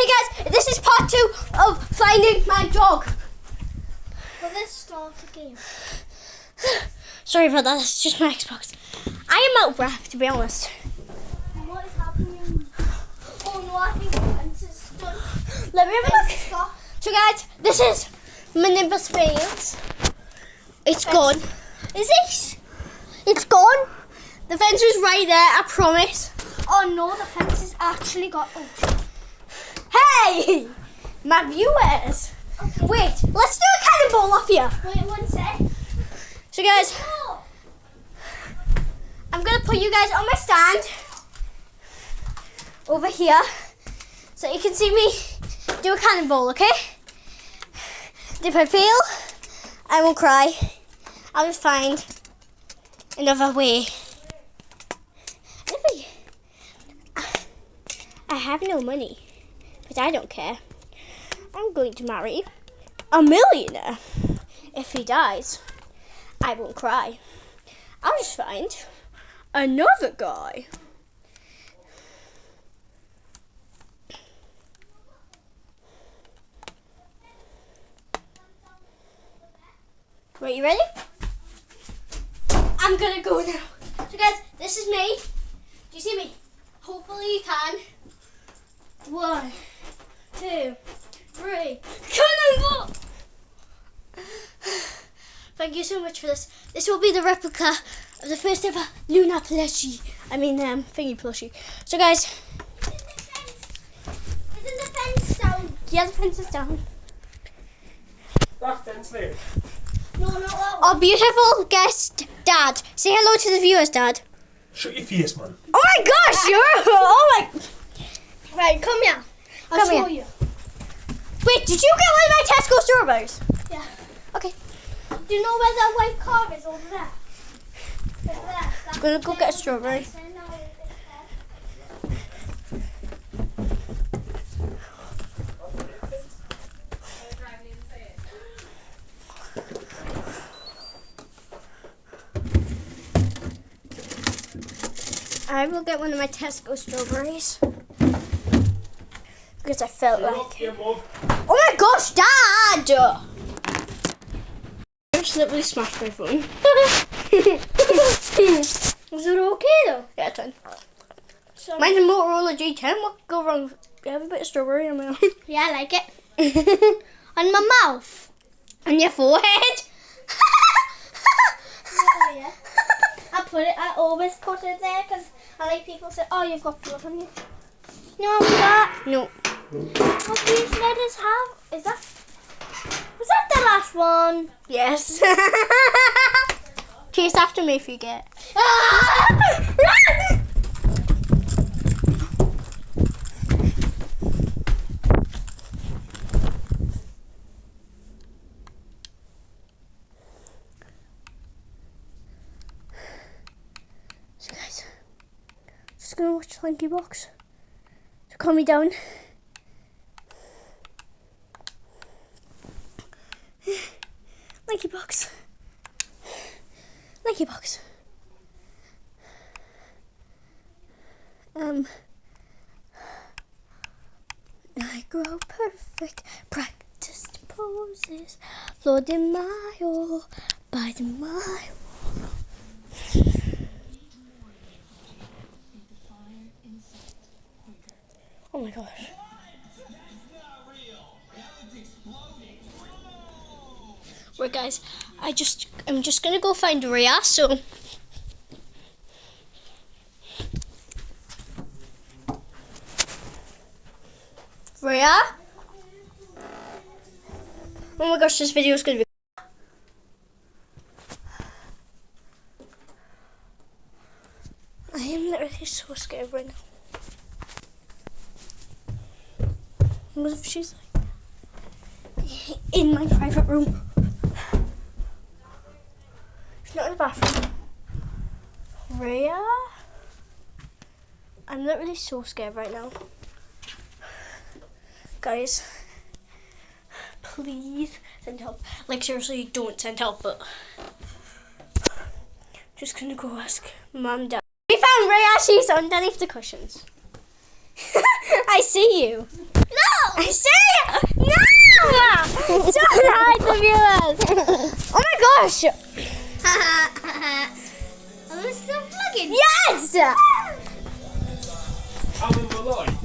guys, this is part 2 of finding my dog. Well, let's start again. Sorry about that, it's just my Xbox. I am out of breath, to be honest. What is happening? Oh no, I think the fence is done. Let me have a look. So guys, this is my Nimbus fence. It's gone. Is it? It's gone. The fence was right there, I promise. Oh no, the fence has actually got. Oh. Hey! My viewers! Okay. Wait, let's do a cannonball off here. Wait 1 sec. So guys, Oh. I'm gonna put you guys on my stand over here so you can see me do a cannonball, okay? If I fail, I won't cry. I'll just find another way. I have no money, but I don't care. I'm going to marry a millionaire. If he dies, I won't cry. I'll just find another guy. Right, you ready? I'm gonna go now. So guys, this is me. Do you see me? Hopefully you can. 1, 2, 3. Cannonball! Thank you so much for this. This will be the replica of the first ever Luna plushie. Thingy plushie. So guys. Isn't the fence down? Yeah, the fence is down. That fence there. No, not that one. Our beautiful guest, Dad. Say hello to the viewers, Dad. Shut your face, man. Oh my gosh, you're. Oh my. Right, come here. I'll Come show here. you. Wait, did you get one of my Tesco strawberries? Yeah. Okay. Do you know where that white car is over there? Over there. I'm gonna go get a strawberry. I will get one of my Tesco strawberries. Because I felt like... Oh my gosh, Dad! I just literally smashed my phone. Is it okay though? Yeah, it's fine. Sorry. Mine's a Motorola G10. What could go wrong? You have a bit of strawberry on my arm. Yeah, I like it. On my mouth. On your forehead. Oh, yeah. I always put it there because I like people say, oh, you've got blood on you. No, that. No. What these letters have? Was that the last one? Yes. Chase after me if you get. Run! So guys, just gonna watch Lanky Box to calm me down. Lanky Box. Lanky Box. I grow perfect, practiced poses, floored in mile by the mile. Oh my gosh. Right guys, I'm just gonna go find Rhea, so Rhea? Oh my gosh, this video is gonna be I am literally so scared right now. What if she's like in my private room? She's not in the bathroom. Rhea? I'm literally so scared right now. Guys, please send help. Like seriously, don't send help, but just gonna go ask Mum, Dad. We found Rhea, she's underneath the cushions. I see you. No! See? No! Don't hide the viewers. Oh my gosh. Are we still vlogging? Yes! I'm in the light.